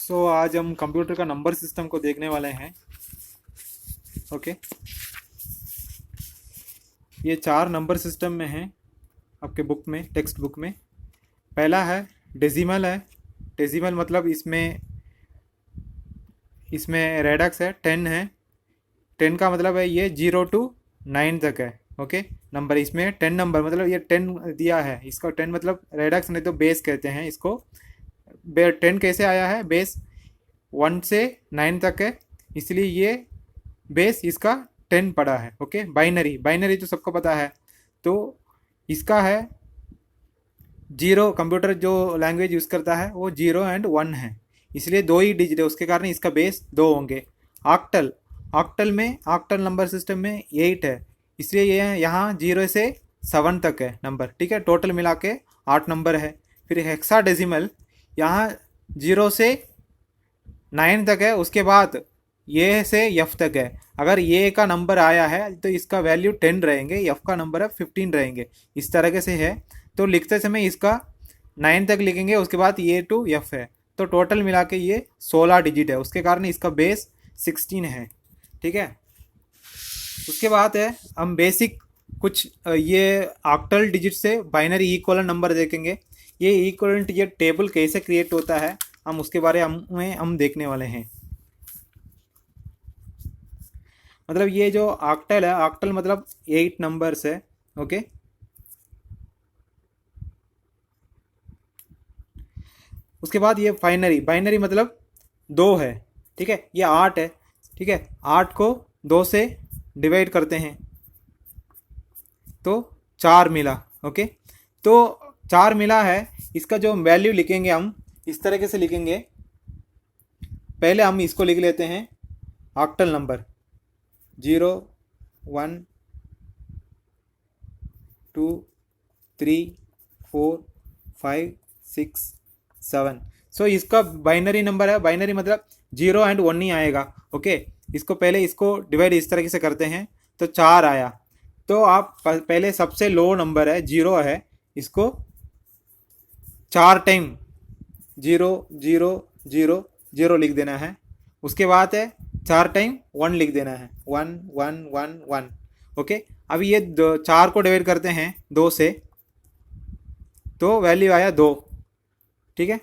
आज हम कंप्यूटर का नंबर सिस्टम को देखने वाले हैं। ओके, ये 4 नंबर सिस्टम में हैं आपके बुक में, टेक्स्ट बुक में। पहला है डेसिमल है। डेसिमल मतलब इसमें इसमें रेडक्स है, 10 है। 10 का मतलब है ये 0 to 9 तक है। ओके, नंबर इसमें 10 नंबर मतलब ये 10 दिया है। इसका 10 मतलब रेडक्स नहीं तो बेस कहते हैं इसको। 10 कैसे आया है? बेस 1 से 9 तक है, इसलिए ये बेस इसका 10 पड़ा है। ओके, बाइनरी, बाइनरी तो सबको पता है। तो इसका है 0। कंप्यूटर जो लैंग्वेज यूज़ करता है वो 0 एंड 1 है, इसलिए 2 ही डिजिट है, उसके कारण इसका बेस 2 होंगे। ऑक्टल, ऑक्टल नंबर सिस्टम में 8 है, इसलिए ये यहाँ 0 से 7 तक है नंबर। ठीक है, टोटल मिला के 8 नंबर है। फिर हेक्साडेसिमल, यहाँ 0 से 9 तक है, उसके बाद ये से एफ तक है। अगर ये का नंबर आया है तो इसका वैल्यू 10 रहेंगे, एफ का नंबर है 15 रहेंगे। इस तरह से है। तो लिखते समय इसका 9 तक लिखेंगे, उसके बाद ये टू एफ है, तो टोटल मिला के ये 16 डिजिट है, उसके कारण इसका बेस 16 है। ठीक है, उसके बाद है हम बेसिक कुछ ये ऑक्टल डिजिट से बाइनरी इक्वलेंट नंबर देखेंगे। ये इक्वलेंट ये टेबल कैसे क्रिएट होता है हम उसके बारे में हम देखने वाले हैं। मतलब ये जो ऑक्टल है, ऑक्टल मतलब 8 नंबर्स है। ओके, उसके बाद ये बाइनरी, बाइनरी मतलब 2 है। ठीक है, ये 8 है। ठीक है, 8 को 2 से डिवाइड करते हैं तो 4 मिला। ओके, तो 4 मिला है। इसका जो वैल्यू लिखेंगे हम इस तरीके से लिखेंगे। पहले हम इसको लिख लेते हैं ऑक्टल नंबर 0 1 2 3 4 5 6 7। सो इसका बाइनरी नंबर है। बाइनरी मतलब 0 एंड 1 ही आएगा। ओके, इसको पहले इसको डिवाइड इस तरीके से करते हैं तो 4 आया। तो आप पहले सबसे लो नंबर है 0 है, इसको 4 टाइम 0 0 0 0 लिख देना है। उसके बाद है 4 टाइम 1 लिख देना है, 1 1 1 1। ओके, अभी ये 4 को डिवाइड करते हैं 2 से तो वैल्यू आया 2। ठीक है,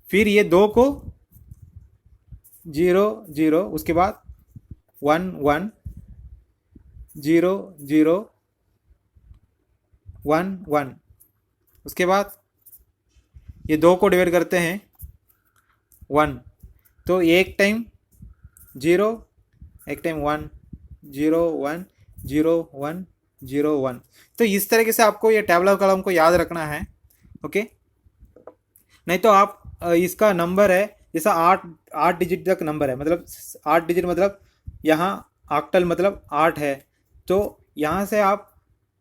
फिर ये 2 को 0 0, उसके बाद 1 1 0 0 1 1। उसके बाद ये 2 को डिवाइड करते हैं 1, तो एक टाइम 0, एक टाइम 1 0 1 0 1 0 1। तो इस तरीके से आपको ये टेबल कॉलम को याद रखना है। ओके, नहीं तो आप इसका नंबर है जैसा 8 डिजिट तक नंबर है, मतलब 8 डिजिट मतलब यहाँ ऑक्टल मतलब 8 है, तो यहाँ से आप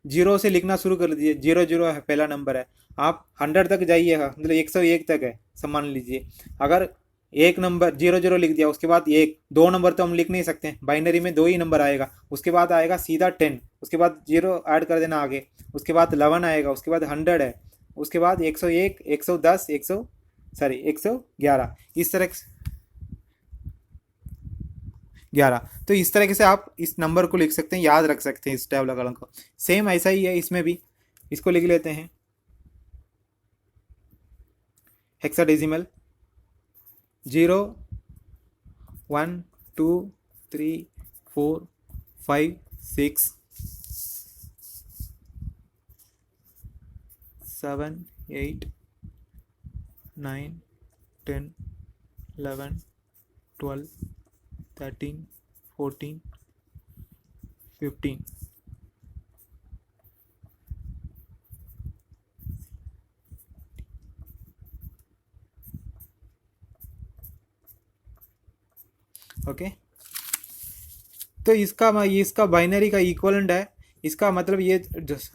0 से लिखना शुरू कर दीजिए। 0 0 है पहला नंबर है, आप 100 तक जाइएगा, मतलब 101 तक है सब मान लीजिए। अगर एक नंबर 0 0 लिख दिया, उसके बाद 1 2 नंबर तो हम लिख नहीं सकते, बाइनरी में 2 ही नंबर आएगा। उसके बाद आएगा सीधा 10, उसके बाद 0 ऐड कर देना आगे, उसके बाद 11 आएगा, उसके बाद 100 है, उसके बाद 101 110 111। इस तरह 11। तो इस तरीके से आप इस नंबर को लिख सकते हैं, याद रख सकते हैं इस टेबल कॉलम को। सेम ऐसा ही है इसमें भी, इसको लिख लेते हैं हेक्साडेसिमल 0 1 2 3 4 5 6 7 8 9 10 11 12 13 14 15। ओके, तो इसका बाइनरी का इक्वलेंट है। इसका मतलब ये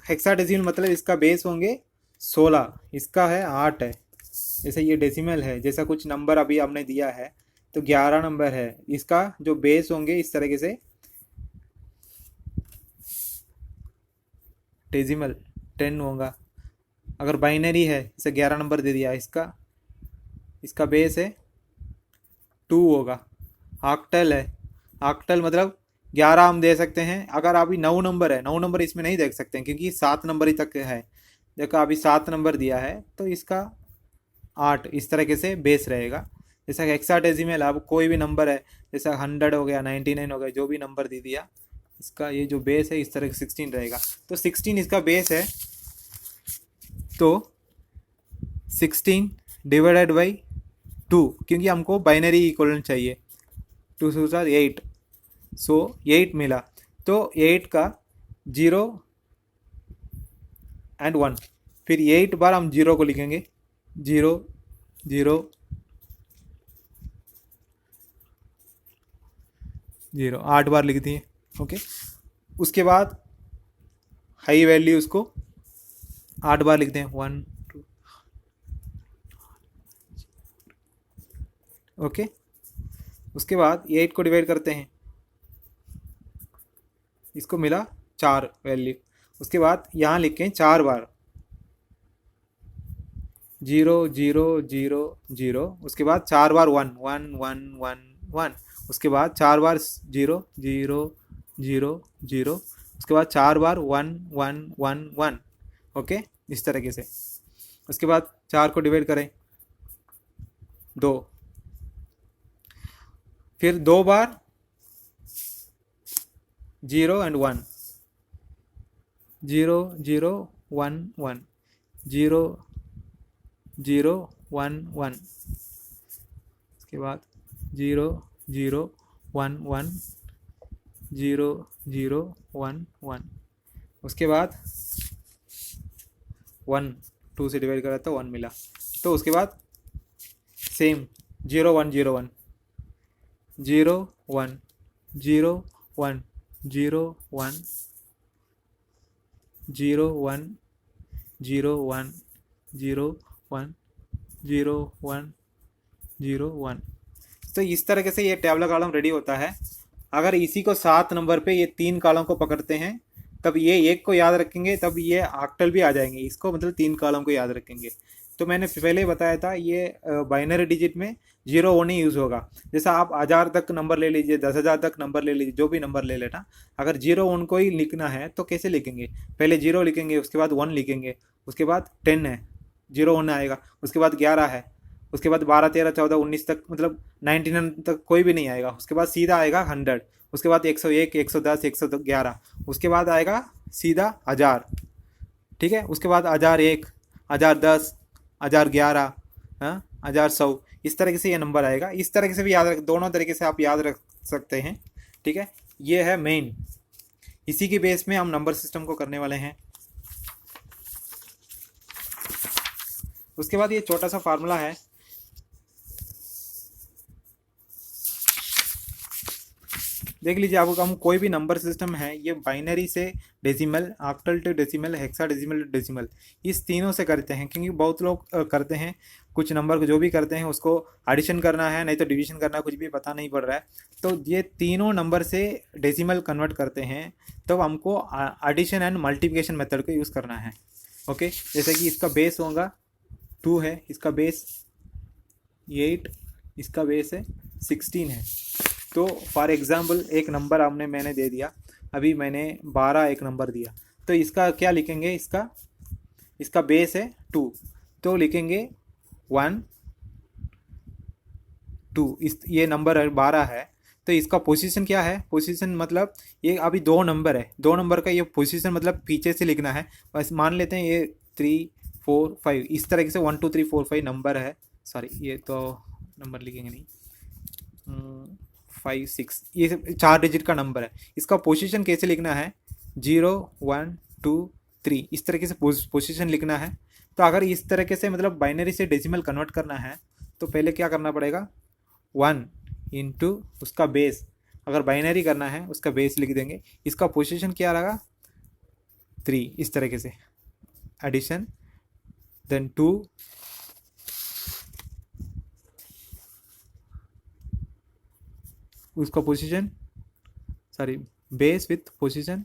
हेक्साडेसिमल मतलब इसका बेस होंगे 16, इसका है 8 है। जैसे ये डेसिमल है, जैसा कुछ नंबर अभी हमने दिया है तो 11 नंबर है, इसका जो बेस होंगे इस तरीके से डेसिमल 10 होगा। अगर बाइनरी है जैसे 11 नंबर दे दिया, इसका बेस है 2 होगा। ऑक्टल है, ऑक्टल मतलब 11 हम दे सकते हैं। अगर अभी 9 नंबर है, 9 नंबर इसमें नहीं देख सकते हैं क्योंकि 7 नंबर ही तक है। देखो अभी 7 नंबर दिया है तो इसका 8 इस तरीके से बेस रहेगा। जैसा हेक्साडेसिमल, अब कोई भी नंबर है, जैसा 100 हो गया, 99 हो गया, जो भी नंबर दे दिया, इसका ये जो बेस है इस तरह से 16 रहेगा। तो 16 इसका बेस है। तो 16 डिवाइडेड बाई 2, क्योंकि हमको बाइनरी इक्वलेंट चाहिए। 2 से 8, सो 8 मिला। तो 8 का 0 एंड 1, फिर 8 बार हम 0 को लिखेंगे, 0 0 0, 8 बार लिख दिए। ओके, उसके बाद हाई वैल्यू उसको 8 बार लिखते हैं, 1 2। ओके, उसके बाद 8 को डिवाइड करते हैं, इसको मिला 4 वैल्यू। उसके बाद यहाँ लिखें 4 बार 0 0 0 0, उसके बाद 4 बार 1 1 1 1 1, उसके बाद 4 बार 0 0 0 0, उसके बाद 4 बार 1 1 1 1। ओके, इस तरीके से। उसके बाद 4 को डिवाइड करें 2, फिर 2 बार 0 एंड 1, 0 0 1 1, 0 0 1 1, उसके बाद 0 0 1 1, 0 0 1 1, उसके बाद 1 2 से डिवाइड करा तो 1 मिला। तो उसके बाद सेम 0 1 0 1, 0 1 0 1 0 1 0 1 0 1 0 1 0 1 0 1। तो इस तरीके से ये टेबलर कॉलम रेडी होता है। अगर इसी को 7 नंबर पे ये 3 कॉलम को पकड़ते हैं, तब ये 1 को याद रखेंगे, तब ये ऑक्टल भी आ जाएंगे। इसको मतलब 3 कॉलम को याद रखेंगे। तो मैंने पहले बताया था ये बाइनरी डिजिट में 0 1 ही यूज़ होगा। जैसा आप 1000 तक नंबर ले लीजिए, 10,000 तक नंबर ले लीजिए, जो भी नंबर ले लेना, अगर 0 1 को ही लिखना है तो कैसे लिखेंगे? पहले 0 लिखेंगे, उसके बाद 1 लिखेंगे, उसके बाद 10 है, 0 1 आएगा, उसके बाद 11 है, उसके बाद 12 13 14 19 तक, मतलब 99 तक कोई भी नहीं आएगा। उसके बाद सीधा आएगा 100, उसके बाद 101 110 111, उसके बाद आएगा सीधा 1000। ठीक है, उसके बाद 1001 1010 1011, हाँ 1100, इस तरीके से ये नंबर आएगा। इस तरीके से भी याद रख, दोनों तरीके से आप याद रख सकते हैं। ठीक है, ये है मेन। इसी के बेस में हम नंबर सिस्टम को करने वाले हैं। उसके बाद ये छोटा सा फार्मूला है, देख लीजिए। आपको हम कोई भी नंबर सिस्टम है, ये बाइनरी से decimal, octal to decimal, hexadecimal to decimal, इस तीनों से करते हैं। क्योंकि बहुत लोग करते हैं, कुछ नंबर को जो भी करते हैं उसको एडिशन करना है, नहीं तो डिवीजन करना है, कुछ भी पता नहीं पड़ रहा है, तो ये तीनों नंबर से डेसिमल कन्वर्ट करते हैं। तो हमको एडिशन एंड मल्टीप्लिकेशन मेथड को यूज़ करना है। ओके, जैसे कि इसका बेस होगा 2 है, इसका बेस 8, इसका बेस है 16 है। तो फॉर एग्जांपल एक नंबर मैंने दे दिया, अभी मैंने 12 एक नंबर दिया, तो इसका क्या लिखेंगे? इसका बेस है 2, तो लिखेंगे 1 2। ये नंबर 12 है, तो इसका पोजीशन क्या है? पोजीशन मतलब ये अभी 2 नंबर है, 2 नंबर का ये पोजीशन मतलब पीछे से लिखना है। बस मान लेते हैं ये 3 4 5, इस तरह से 1 2 3 4 5 नंबर है। सॉरी, ये तो नंबर लिखेंगे नहीं, 5 6, ये 4 डिजिट का नंबर है। इसका पोजीशन कैसे लिखना है? 0 1 2 3, इस तरीके से पोजीशन लिखना है। तो अगर इस तरीके से मतलब बाइनरी से डेसिमल कन्वर्ट करना है, तो पहले क्या करना पड़ेगा? 1 इंटू उसका बेस, अगर बाइनरी करना है उसका बेस लिख देंगे। इसका पोजीशन क्या रहेगा? 3, इस तरीके से एडिशन, देन 2 उसका position, sorry base with position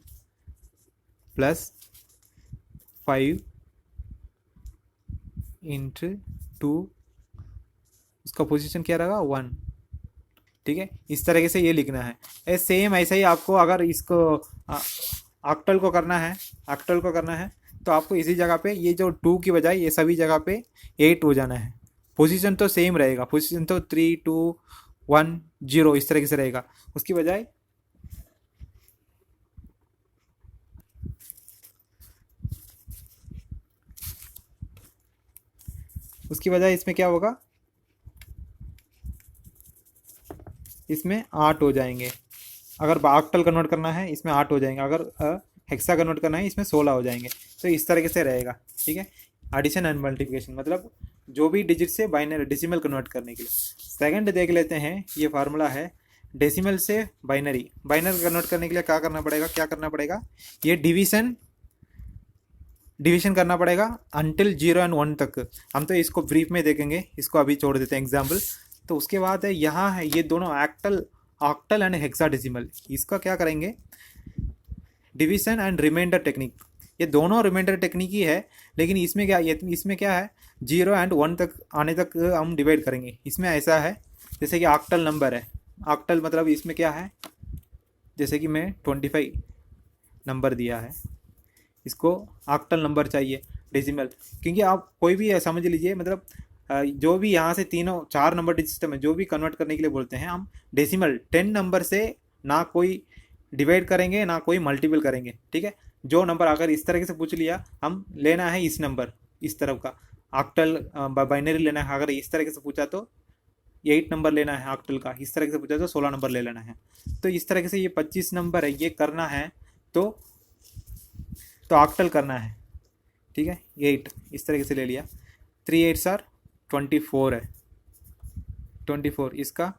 plus 5 into 2, उसका पोजीशन क्या रहेगा? 1, ठीक है, इस तरीके से ये लिखना है। सेम ऐसा ही आपको अगर इसको ऑक्टल को करना है, ऑक्टल को करना है तो आपको इसी जगह पे ये जो 2 की बजाय ये सभी जगह पे 8 हो जाना है। पोजीशन तो सेम रहेगा, पोजीशन तो 3 2 1 0 इस तरीके से रहेगा। उसकी बजाय इसमें क्या होगा, इसमें 8 हो जाएंगे। अगर ऑक्टल कन्वर्ट करना है इसमें 8 हो जाएंगे, अगर हेक्सा कन्वर्ट करना है इसमें 16 हो जाएंगे। तो इस तरीके से रहेगा, ठीक है। एडिशन एंड मल्टीप्लिकेशन मतलब जो भी डिजिट से बाइनरी डेसिमल कन्वर्ट करने के लिए। सेकंड देख लेते हैं, ये फार्मूला है डेसिमल से बाइनरी कन्वर्ट करने के लिए क्या करना पड़ेगा, ये डिवीजन करना पड़ेगा अंटिल 0 एंड 1 तक। हम तो इसको ब्रीफ में देखेंगे, इसको अभी छोड़ देते हैं एग्जाम्पल। तो उसके बाद है यहाँ है ये दोनों ऑक्टल एंड हेक्साडेसिमल, इसका क्या करेंगे, डिवीजन एंड रिमाइंडर टेक्निक। ये दोनों रिमाइंडर टेक्निक ही है, लेकिन इसमें क्या है 0 एंड 1 तक आने तक हम डिवाइड करेंगे। इसमें ऐसा है जैसे कि ऑक्टल नंबर है, ऑक्टल मतलब इसमें क्या है, जैसे कि मैं 25 नंबर दिया है, इसको ऑक्टल नंबर चाहिए डेसिमल। क्योंकि आप कोई भी समझ लीजिए, मतलब जो भी यहाँ से 4 नंबर सिस्टम है, जो भी कन्वर्ट करने के लिए बोलते हैं हम डेसिमल 10 नंबर से ना कोई डिवाइड करेंगे ना कोई मल्टीपल करेंगे, ठीक है। जो नंबर अगर इस तरह से पूछ लिया, हम लेना है इस नंबर इस तरफ का ऑक्टल बाइनरी लेना है। अगर इस तरह से पूछा तो 8 नंबर लेना है ऑक्टल का, इस तरह से पूछा तो 16 नंबर ले लेना है। तो इस तरह से ये 25 नंबर है, ये करना है तो ऑक्टल करना है, ठीक है। 8 इस तरीके से ले लिया, 3 8 आर 24 है, 24 इसका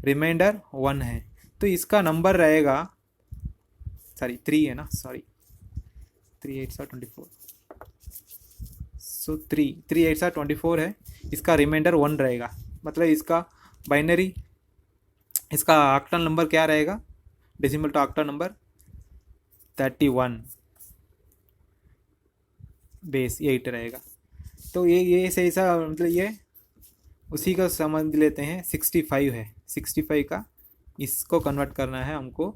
रिमाइंडर 1 है। तो इसका नंबर रहेगा, सॉरी 3 है ना, सॉरी 3 8 आर 24, सो 3 8 आर 24 है। इसका रिमाइंडर 1 रहेगा, मतलब इसका बाइनरी, इसका ऑक्टल नंबर क्या रहेगा, decimal to octal number 31 base 8 रहेगा। तो ये सही सा, मतलब ये उसी का समझ लेते हैं। 65 है, 65 का इसको कन्वर्ट करना है हमको,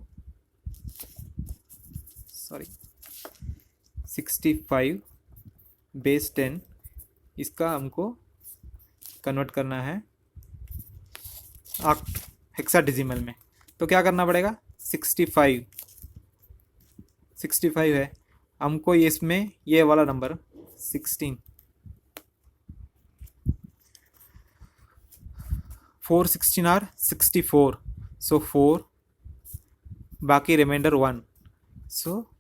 सॉरी 65 बेस 10 इसका हमको कन्वर्ट करना है हेक्साडेसिमल में। तो क्या करना पड़ेगा, 65 है हमको, इसमें ये वाला नंबर 16 4 16 आर 64, सो 4 बाकी रिमाइंडर 1। सो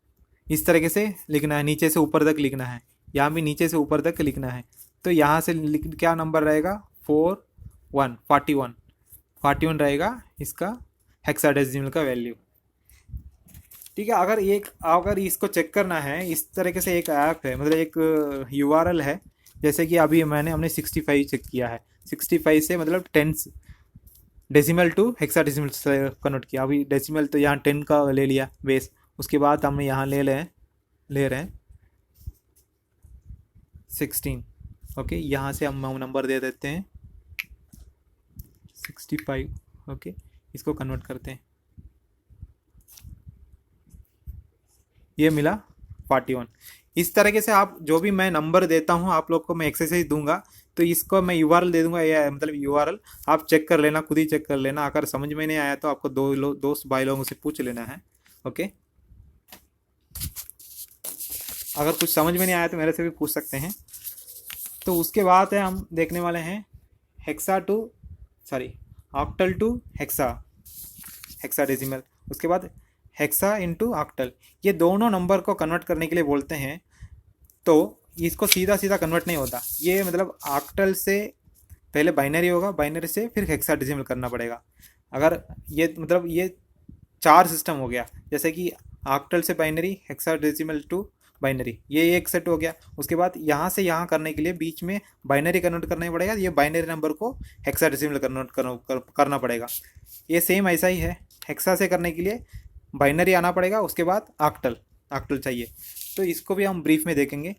इस तरीके से लिखना है, नीचे से ऊपर तक लिखना है, यहाँ भी नीचे से ऊपर तक लिखना है। तो यहाँ से क्या नंबर रहेगा, 41 रहेगा इसका हेक्साडेसिमल का वैल्यू, ठीक है। अगर इसको चेक करना है, इस तरीके से एक ऐप है, मतलब एक URL है, जैसे कि अभी हमने 65 चेक किया है, 65 से मतलब 10 डेसिमल टू हेक्साडेसिमल से कन्वर्ट किया। अभी डेसिमल तो यहाँ 10 का ले लिया बेस, उसके बाद हम यहाँ ले रहे हैं 16, ओके। यहाँ से हम नंबर दे देते हैं 65, ओके। इसको कन्वर्ट करते हैं, ये मिला 41। इस तरीके से आप जो भी मैं नंबर देता हूँ आप लोग को, मैं एक्सरसाइज दूंगा तो इसको मैं URL दे दूंगा, या मतलब URL आप चेक कर लेना, खुद ही चेक कर लेना। अगर समझ में नहीं आया तो आपको दोस्त भाई लोगों से पूछ लेना है, ओके। अगर कुछ समझ में नहीं आया तो मेरे से भी पूछ सकते हैं। तो उसके बाद है हम देखने वाले हैं ऑक्टल टू हेक्साडेसिमल, उसके बाद हेक्सा इंटू ऑक्टल। ये दोनों नंबर को कन्वर्ट करने के लिए बोलते हैं, तो इसको सीधा कन्वर्ट नहीं होता, ये मतलब ऑक्टल से पहले बाइनरी होगा, बाइनरी से फिर हेक्साडेसिमल करना पड़ेगा। अगर ये मतलब ये 4 सिस्टम हो गया, जैसे कि ऑक्टल से बाइनरी, हेक्साडेसिमल टू बाइनरी, ये एक सेट हो गया। उसके बाद यहाँ से यहाँ करने के लिए बीच में बाइनरी कन्वर्ट करना ही पड़ेगा, ये बाइनरी नंबर को हेक्साडेसिमल कन्वर्ट करना पड़ेगा। ये सेम ऐसा ही है, हेक्सा से करने के लिए बाइनरी आना पड़ेगा, उसके बाद ऑक्टल चाहिए। तो इसको भी हम ब्रीफ में देखेंगे।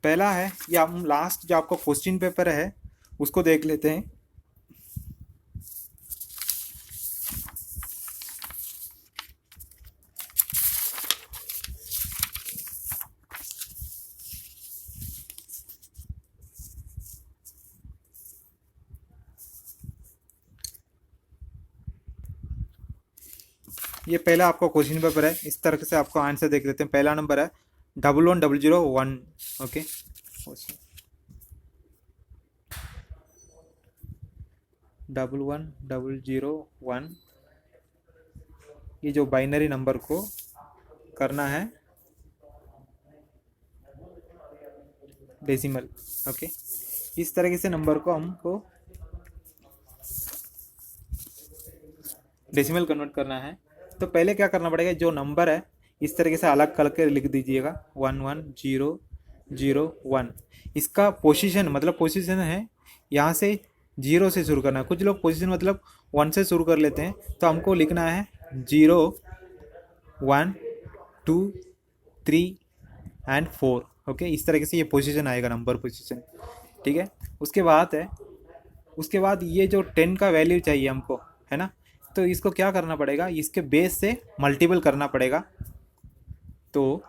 पहला है, या हम लास्ट जो आपको क्वेश्चन पेपर है उसको देख लेते हैं। ये पहला आपका क्वेश्चन पेपर है, इस तरह से आपको आंसर देख लेते हैं। पहला नंबर है 11001। ओके, 11001, ये जो बाइनरी नंबर को करना है डेसिमल। ओके, इस तरीके से नंबर को हमको डेसिमल कन्वर्ट करना है। तो पहले क्या करना पड़ेगा, जो नंबर है इस तरीके से अलग करके लिख दीजिएगा 11001। इसका पोजीशन मतलब पोजीशन है यहाँ से 0 से शुरू करना है। कुछ लोग पोजीशन मतलब 1 से शुरू कर लेते हैं, तो हमको लिखना है 0 1 2 3 एंड 4। ओके, इस तरीके से ये पोजीशन आएगा, नंबर पोजीशन। ठीक है, उसके बाद ये जो 10 का वैल्यू चाहिए हमको, है ना, तो इसको क्या करना पड़ेगा, इसके बेस से मल्टीपल करना पड़ेगा। तो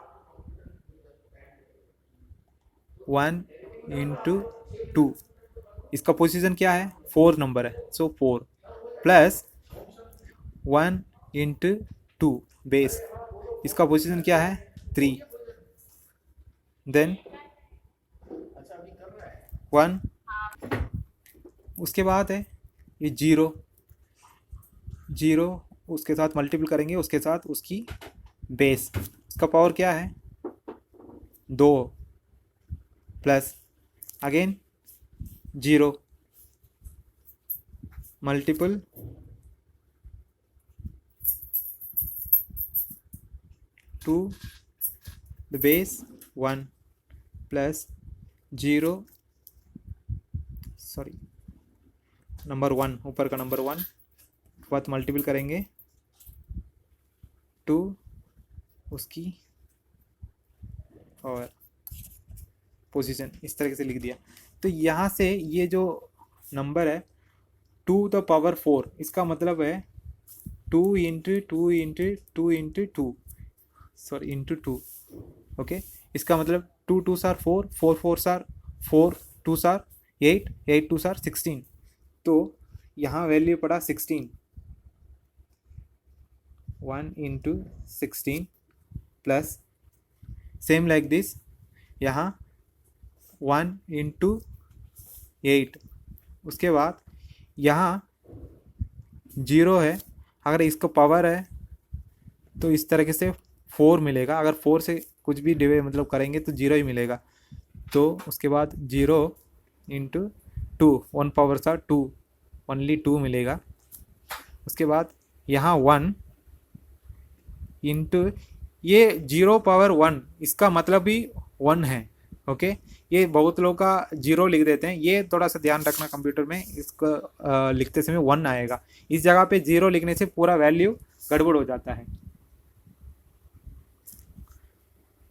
1 इंटू 2, इसका पोजीशन क्या है, 4 नंबर है, सो 4 प्लस 1 इंटू 2 बेस, इसका पोजीशन क्या है 3, देन 1, उसके बाद है ये 0 उसके साथ मल्टीपल करेंगे, उसके साथ उसकी बेस, इसका पावर क्या है 2 plus again 0 multiple 2 the base 1 plus 0 sorry number 1, ऊपर का नंबर 1 बात मल्टीपल करेंगे 2 उसकी और पोजीशन, इस तरीके से लिख दिया। तो यहाँ से ये जो नंबर है 2 द पावर 4, इसका मतलब है 2 into 2 into 2 into 2 sorry into 2। Okay, इसका मतलब 2 2 सार 4, 4 4 सार 4, 2 सार 8, 8 2 सार 16। तो यहाँ वैल्यू पड़ा 16, 1 into 16 plus same like this यहाँ 1 इंटू 8, उसके बाद यहाँ 0 है, अगर इसका पावर है तो इस तरीके से 4 मिलेगा, अगर 4 से कुछ भी डिवाइड मतलब करेंगे तो 0 ही मिलेगा। तो उसके बाद 0 इंटू 2, 1 पावर सा 2, ओनली 2 मिलेगा। उसके बाद यहाँ 1 इंटू ये 0 पावर 1, इसका मतलब भी 1 है। ओके, ये बहुत लोग का 0 लिख देते हैं, ये थोड़ा सा ध्यान रखना, कंप्यूटर में इसको लिखते समय 1 आएगा, इस जगह पे 0 लिखने से पूरा वैल्यू गड़बड़ हो जाता है।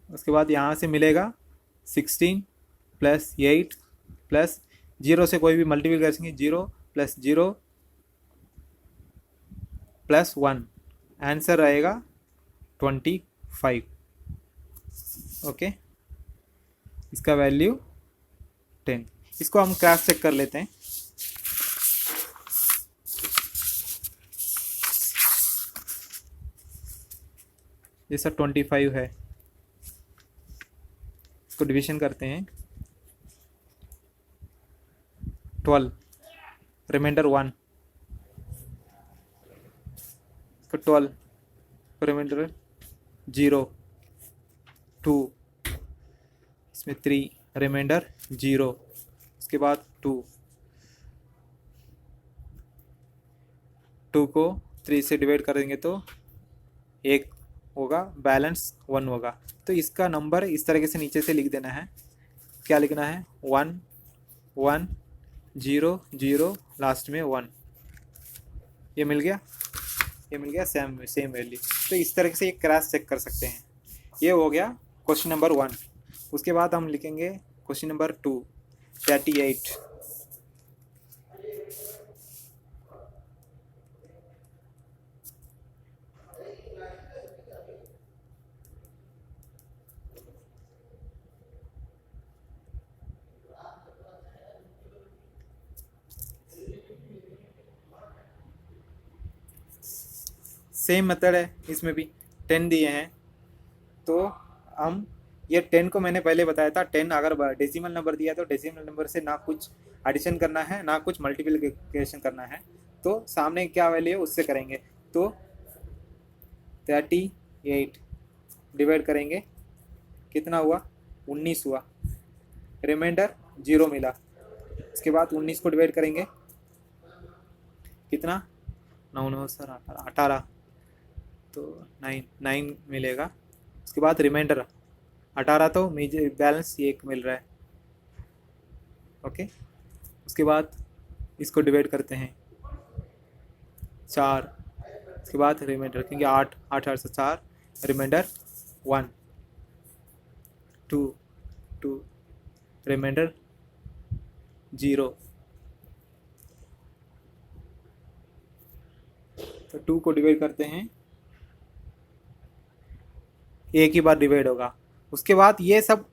उसके बाद यहाँ से मिलेगा 16 प्लस 8 प्लस 0 से कोई भी मल्टीपल कर सकेंगे, 0 प्लस 0 प्लस 1, आंसर रहेगा 25। ओके, इसका वैल्यू 10। इसको हम क्रॉस चेक कर लेते हैं। जैसा 25 है, इसको डिवीजन करते हैं 12, रिमाइंडर 1, इसको 12, रिमाइंडर 0, 2, इसमें 3, रिमाइंडर 0, इसके बाद 2 को 3 से डिवाइड करेंगे तो 1 होगा, बैलेंस 1 होगा। तो इसका नंबर इस तरीके से नीचे से लिख देना है, क्या लिखना है 1 1 0 0 लास्ट में 1, ये मिल गया, सेम वैल्यू। तो इस तरीके से ये क्रॉस चेक कर सकते हैं। ये हो गया क्वेश्चन नंबर 1। उसके बाद हम लिखेंगे क्वेश्चन नंबर 2 38। सेम मेथड है, इसमें भी 10 दिए हैं। तो हम ये 10 को मैंने पहले बताया था, 10 अगर डेसिमल नंबर दिया तो डेसिमल नंबर से ना कुछ एडिशन करना है ना कुछ मल्टीप्लिकेशन करना है, तो सामने क्या वैल्यू है उससे करेंगे। तो 38 डिवाइड करेंगे, कितना हुआ 19 हुआ, रिमाइंडर 0 मिला। इसके बाद 19 को डिवाइड करेंगे, कितना 9 9 सर 18, तो 9 मिलेगा। उसके बाद रिमाइंडर 18, तो मुझे बैलेंस 1 मिल रहा है। ओके, उसके बाद इसको डिवाइड करते हैं 4, उसके बाद रिमाइंडर क्योंकि 8 8 8 से 4, रिमाइंडर 1 2 2, रिमाइंडर 0। तो 2 को डिवाइड करते हैं, एक ही बार डिवाइड होगा। उसके बाद ये सब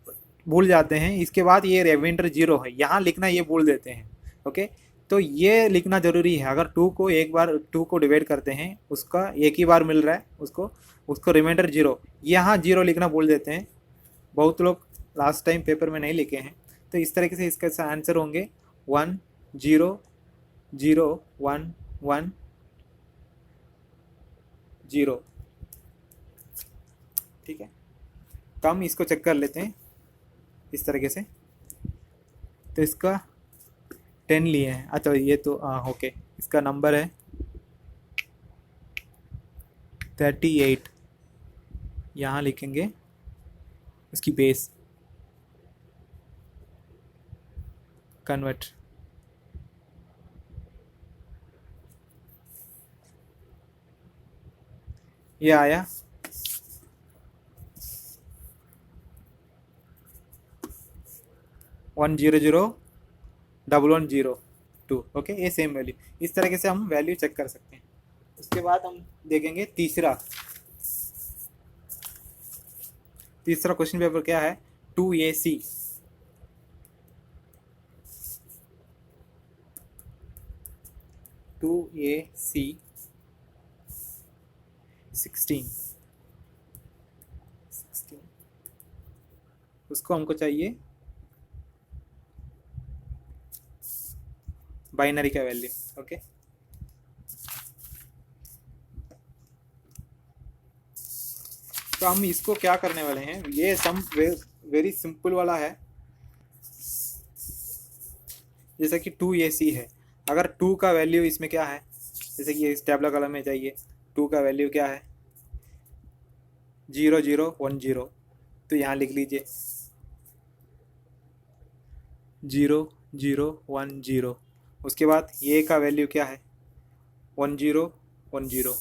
भूल जाते हैं, इसके बाद ये रिमाइंडर 0 है यहाँ लिखना, ये भूल देते हैं। ओके, तो ये लिखना ज़रूरी है। अगर 2 को एक बार 2 को डिवाइड करते हैं, उसका एक ही बार मिल रहा है, उसको उसको रिमाइंडर 0, यहाँ 0 लिखना भूल देते हैं। बहुत लोग लास्ट टाइम पेपर में नहीं लिखे हैं। तो इस तरीके से इसके आंसर होंगे 1 0 0 1 1 0। ठीक है, तो हम इसको चेक कर लेते हैं इस तरीके से। तो इसका 10 लिए हैं, अच्छा ये तो ओके, इसका नंबर है 38। यहाँ लिखेंगे उसकी बेस, कन्वर्ट, ये आया 1 0 0 1 1 0 2। ओके, ये सेम वैल्यू, इस तरीके से हम वैल्यू चेक कर सकते हैं। उसके बाद हम देखेंगे तीसरा क्वेश्चन पेपर क्या है, 2AC 16 उसको हमको चाहिए बाइनरी का वैल्यू। ओके, तो हम इसको क्या करने वाले हैं, ये सम वेरी सिंपल वाला है। जैसे कि 2AC है, अगर 2 का वैल्यू इसमें क्या है, जैसे कि इस टैबला कॉलम में चाहिए 2 का वैल्यू क्या है 0 0 1 0, तो यहाँ लिख लीजिए 0 0 1 0। उसके बाद ये का वैल्यू क्या है 1 0 1 0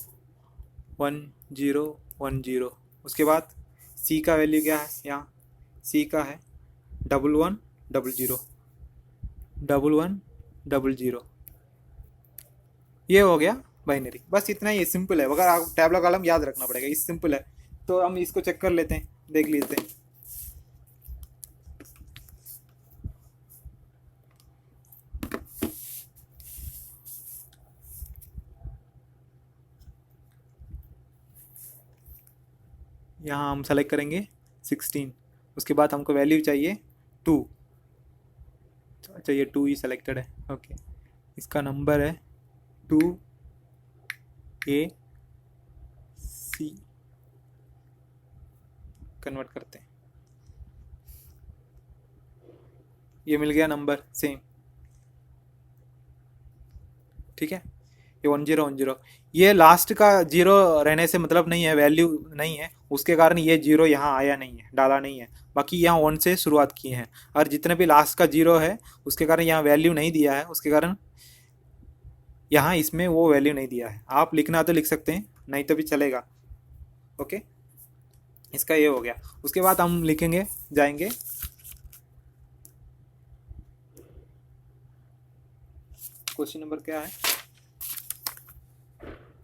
1 0 1 0। उसके बाद C का वैल्यू क्या है, यहाँ C का है 1 1 0 0 1 1 0 0। ये हो गया बाइनरी, बस इतना ही सिंपल है। अगर आप टैबला कॉलम याद रखना पड़ेगा, इस सिंपल है। तो हम इसको चेक कर लेते हैं, देख लेते हैं। यहाँ हम सेलेक्ट करेंगे 16, उसके बाद हमको वैल्यू चाहिए 2। अच्छा, ये 2 ही सेलेक्टेड है। ओके, इसका नंबर है 2AC, कन्वर्ट करते हैं, ये मिल गया नंबर सेम। ठीक है, ये 1 0 1 0, ये लास्ट का 0 रहने से मतलब नहीं है, वैल्यू नहीं है, उसके कारण ये 0 यहाँ आया नहीं है, डाला नहीं है। बाकी यहाँ 1 से शुरुआत किए हैं, और जितने भी लास्ट का 0 है उसके कारण यहाँ वैल्यू नहीं दिया है, उसके कारण यहाँ इसमें वो वैल्यू नहीं दिया है। आप लिखना तो लिख सकते हैं, नहीं तो भी चलेगा। ओके, इसका ये हो गया। उसके बाद हम लिखेंगे, जाएंगे क्वेश्चन नंबर क्या है?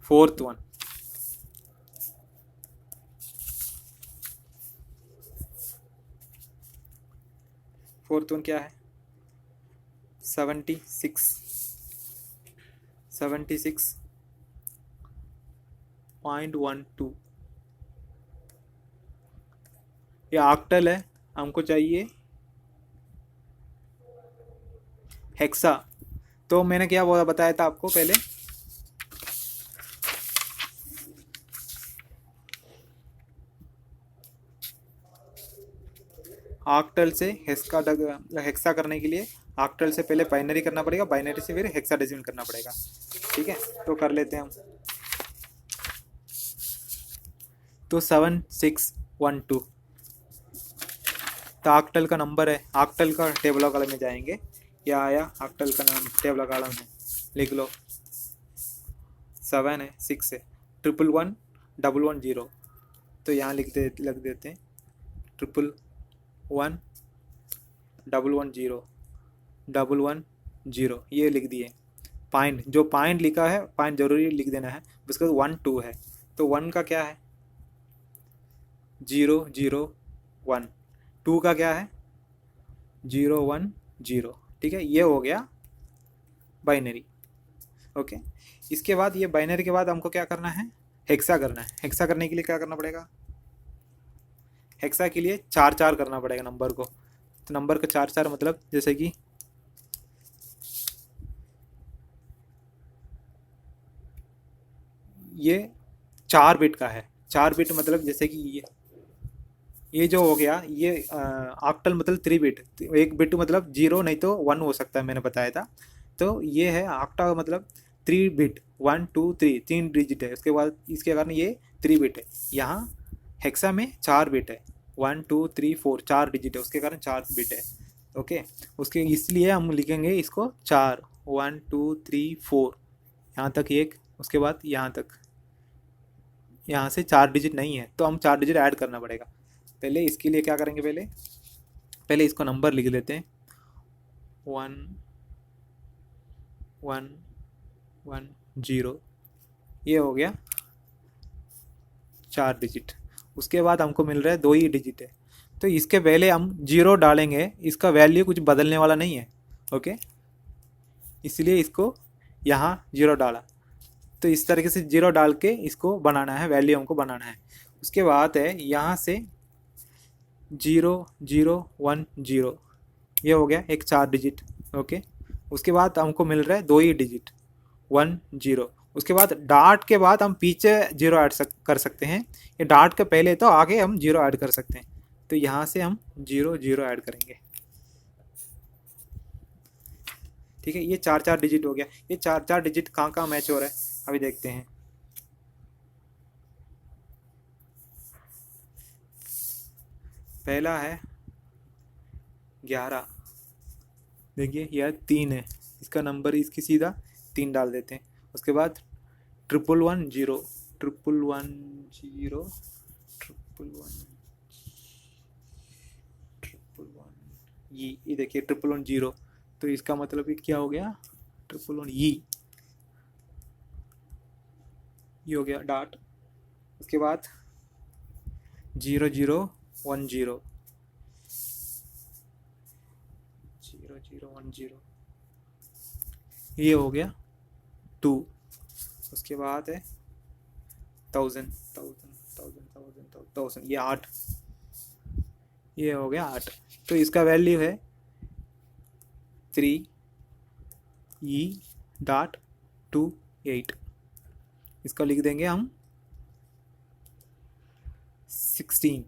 Fourth one. फोर्थ वन क्या है? 76.12। ये ऑक्टल है, हमको चाहिए हेक्सा। तो मैंने क्या वो बताया था आपको पहले, ऑक्टल से हेक्सा करने के लिए ऑक्टल से पहले बाइनरी करना पड़ेगा, बाइनरी से फिर हेक्साडेसिमल करना पड़ेगा। ठीक है, तो कर लेते हैं हम। तो 7612 तो ऑक्टल का नंबर है। ऑक्टल का टेबल कॉलम में जाएंगे, क्या आया ऑक्टल का नाम? टेबल कॉलम है, लिख लो। 7 है, 6 है, 111110। तो यहाँ लग देते हैं 111110 ये लिख दिए। पॉइंट, जो पॉइंट लिखा है पॉइंट जरूरी लिख देना है। उसके बाद 1 2 है, तो 1 का क्या है? 001। 2 का क्या है? 010। ठीक है, ये हो गया बाइनरी। ओके, इसके बाद ये बाइनरी के बाद हमको क्या करना है? हेक्सा करना है। हेक्सा करने के लिए क्या करना पड़ेगा? हेक्सा के लिए 4 4 करना पड़ेगा नंबर को। तो नंबर का 4 4 मतलब जैसे कि ये 4 बिट का है। 4 बिट मतलब जैसे कि ये जो हो गया, ये ऑक्टल मतलब 3 बिट। एक बिट मतलब 0 नहीं तो 1 हो सकता है, मैंने बताया था। तो ये है ऑक्टा मतलब 3 बिट, 1 2 3 3 डिजिट है। उसके बाद इसके कारण ये 3 बिट है। यहाँ हेक्सा में 4 बिट है, 1 2 3 4 4 डिजिट है, उसके कारण 4 बिट है। ओके, उसके इसलिए हम लिखेंगे इसको 4, 1 2 3 4 यहाँ तक एक, उसके बाद यहाँ तक। यहाँ से 4 डिजिट नहीं है तो हम 4 डिजिट ऐड करना पड़ेगा। पहले इसके लिए क्या करेंगे? पहले पहले इसको नंबर लिख लेते हैं, 1 1 1 0। ये हो गया 4 डिजिट। उसके बाद हमको मिल रहा है 2 ही डिजिट है, तो इसके पहले हम 0 डालेंगे। इसका वैल्यू कुछ बदलने वाला नहीं है। ओके, इसलिए इसको यहाँ 0 डाला। तो इस तरीके से 0 डाल के इसको बनाना है, वैल्यू हमको बनाना है। उसके बाद है यहाँ से 0010, ये हो गया एक 4 डिजिट। ओके, उसके बाद हमको मिल रहा है 2 ही डिजिट, 1 0। उसके बाद डॉट के बाद हम पीछे 0 ऐड कर सकते हैं। ये डॉट के पहले तो आगे हम 0 ऐड कर सकते हैं। तो यहाँ से हम 0 0 ऐड करेंगे। ठीक है, ये 4 4 डिजिट हो गया। ये 4 4 डिजिट कहाँ कहाँ मैच हो रहा है अभी देखते हैं। पहला है 11, देखिए यह 3 है, इसका नंबर इसकी सीधा 3 डाल देते हैं। उसके बाद 1110 1110 ये देखिए 1110। तो इसका मतलब ये क्या हो गया? 1111 ये हो गया डॉट। उसके बाद 0010 0010 ये हो गया 2। उसके बाद है 1000 ये 8, ये हो गया 8। तो इसका वैल्यू है 3E.28। इसको लिख देंगे हम 16।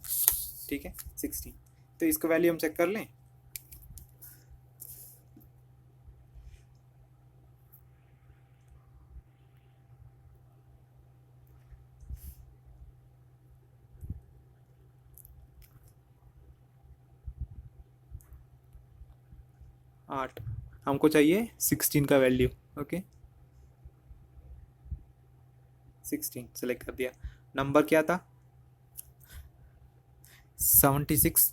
ठीक है, 16। तो इसका वैल्यू हम चेक कर लें। आठ, हमको चाहिए 16 का वैल्यू। ओके, 16 सेलेक्ट कर दिया। नंबर क्या था? 76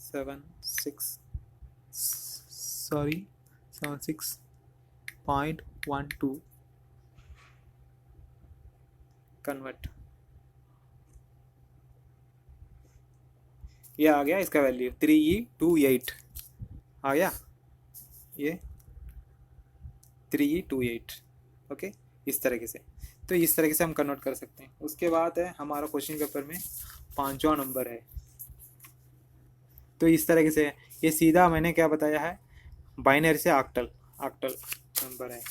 7 6 सॉरी 76.12 कन्वर्ट, ये आ गया इसका वैल्यू 3E28 आ गया, ये 3E28। ओके, इस तरीके से, तो इस तरीके से हम कन्वर्ट कर सकते हैं। उसके बाद है हमारा क्वेश्चन पेपर में 5वां नंबर है। तो इस तरीके से ये सीधा मैंने क्या बताया है, बाइनरी से ऑक्टल नंबर है।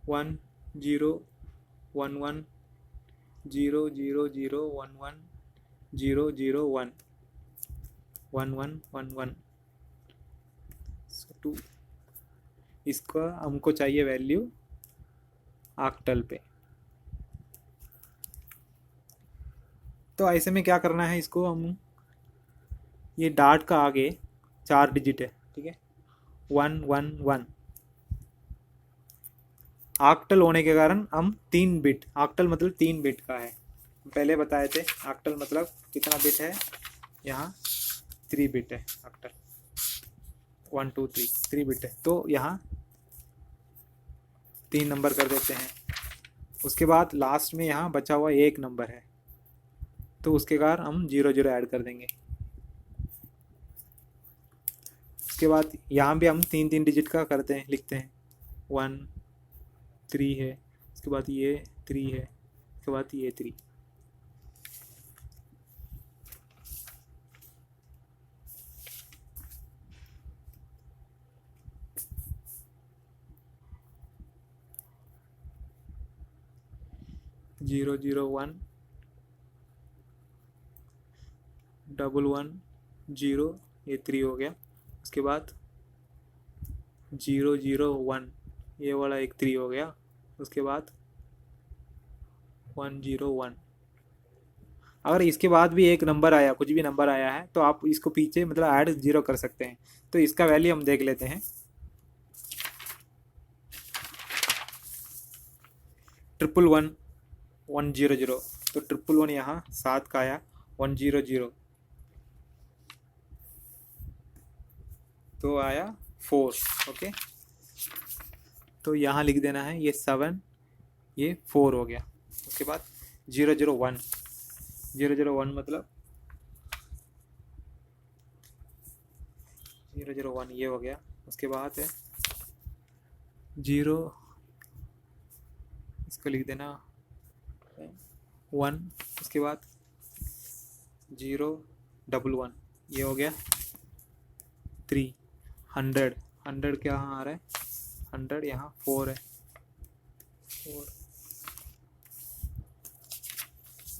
वन जीरो वन वन 00011 001 1111 2, इसका हमको चाहिए वैल्यू ऑक्टल पे। तो ऐसे में क्या करना है, इसको हम, ये डॉट का आगे 4 डिजिट है, ठीक है, 111 ऑक्टल होने के कारण हम 3 बिट, ऑक्टल मतलब 3 बिट का है, पहले बताए थे। ऑक्टल मतलब कितना बिट है, यहाँ 3 बिट है ऑक्टल, 1 2 3 बिट है, तो यहाँ 3 नंबर कर देते हैं। उसके बाद लास्ट में यहाँ बचा हुआ 1 नंबर है, तो उसके कारण हम 00 ऐड कर देंगे। उसके बाद यहाँ भी हम 3 डिजिट का करते हैं, लिखते हैं 1 3 है, उसके बाद ये 3 है, उसके बाद ये 3। जीरो जीरो 1 11 0, ये 3 हो गया। उसके बाद 001, ये वाला एक 3 हो गया। उसके बाद 101। अगर इसके बाद भी एक नंबर आया, कुछ भी नंबर आया है, तो आप इसको पीछे मतलब ऐड 0 कर सकते हैं। तो इसका वैल्यू हम देख लेते हैं, 111 100, तो 111 यहाँ 7 का आया, 100 तो आया 4। ओके, तो यहाँ लिख देना है, ये 7, ये 4 हो गया। उसके बाद 001 मतलब 001 ये हो गया। उसके बाद है 0, इसको लिख देना 1। उसके बाद 011 ये हो गया 3। 100 क्या आ रहा है, 100 यहाँ 4 है, 4।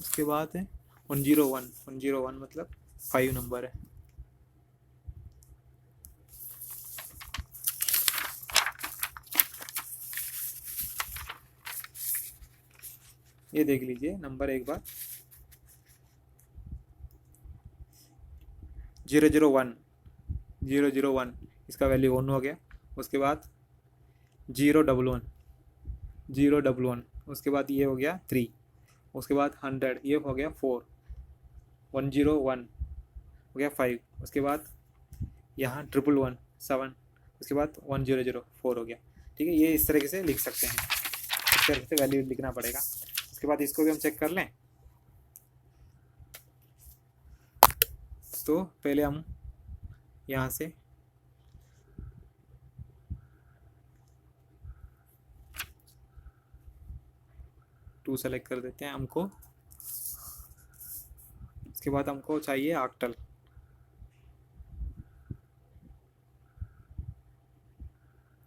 उसके बाद है 101 मतलब 5 नंबर है। ये देख लीजिए नंबर एक बार, 001 इसका वैल्यू 1 हो गया। उसके बाद 011 उसके बाद ये हो गया 3। उसके बाद 100 ये हो गया 4। 101 हो गया 5। उसके बाद यहाँ 111 7। उसके बाद 100 4 हो गया। ठीक है, ये इस तरीके से लिख सकते हैं, इस तरीके से वैल्यू लिखना पड़ेगा। उसके बाद इसको भी हम चेक कर लें। तो पहले हम यहाँ से टू सेलेक्ट कर देते हैं हमको। उसके बाद हमको चाहिए ऑक्टल।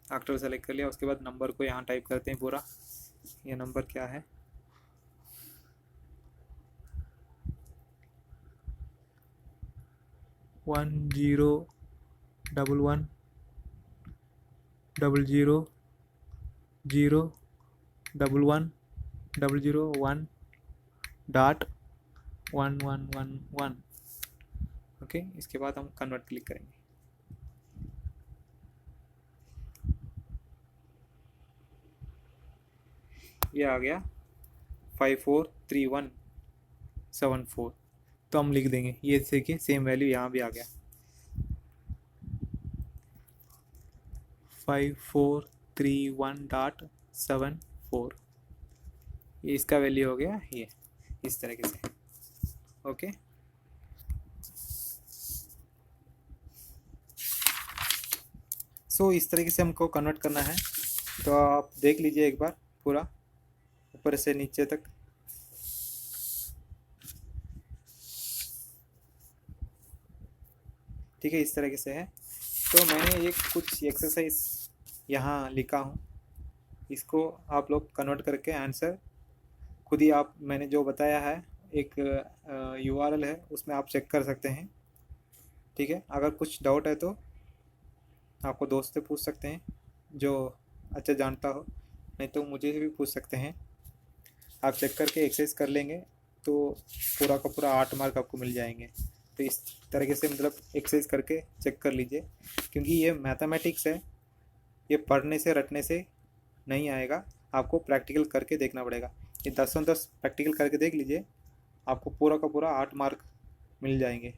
ऑक्टल सेलेक्ट कर लिया। उसके बाद नंबर को यहाँ टाइप करते हैं पूरा। ये नंबर क्या है, 1011 00 011 001 .1111 ओके, इसके बाद हम कन्वर्ट क्लिक करेंगे। ये आ गया 543174। तो हम लिख देंगे, ये देखिए सेम वैल्यू यहाँ भी आ गया 5431.74। ये इसका वैल्यू हो गया ये इस तरीके से। ओके, सो इस तरीके से हमको कन्वर्ट करना है। तो आप देख लीजिए एक बार पूरा ऊपर से नीचे तक। ठीक है, इस तरीके से है। तो मैंने एक कुछ एक्सरसाइज यहाँ लिखा हूँ, इसको आप लोग कन्वर्ट करके आंसर खुद ही आप, मैंने जो बताया है एक URL है, उसमें आप चेक कर सकते हैं। ठीक है, अगर कुछ डाउट है तो आपको दोस्त से पूछ सकते हैं जो अच्छा जानता हो, नहीं तो मुझे भी पूछ सकते हैं। आप चेक करके एक्सरसाइज कर लेंगे तो पूरा का पूरा 8 मार्क आपको मिल जाएंगे। तो इस तरीके से मतलब एक्सरसाइज करके चेक कर लीजिए, क्योंकि ये मैथमेटिक्स है, ये पढ़ने से रटने से नहीं आएगा, आपको प्रैक्टिकल करके देखना पड़ेगा। ये 10/10 प्रैक्टिकल करके देख लीजिए, आपको पूरा का पूरा 8 मार्क मिल जाएंगे।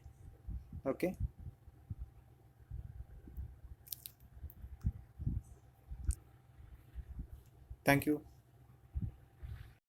Okay, thank you.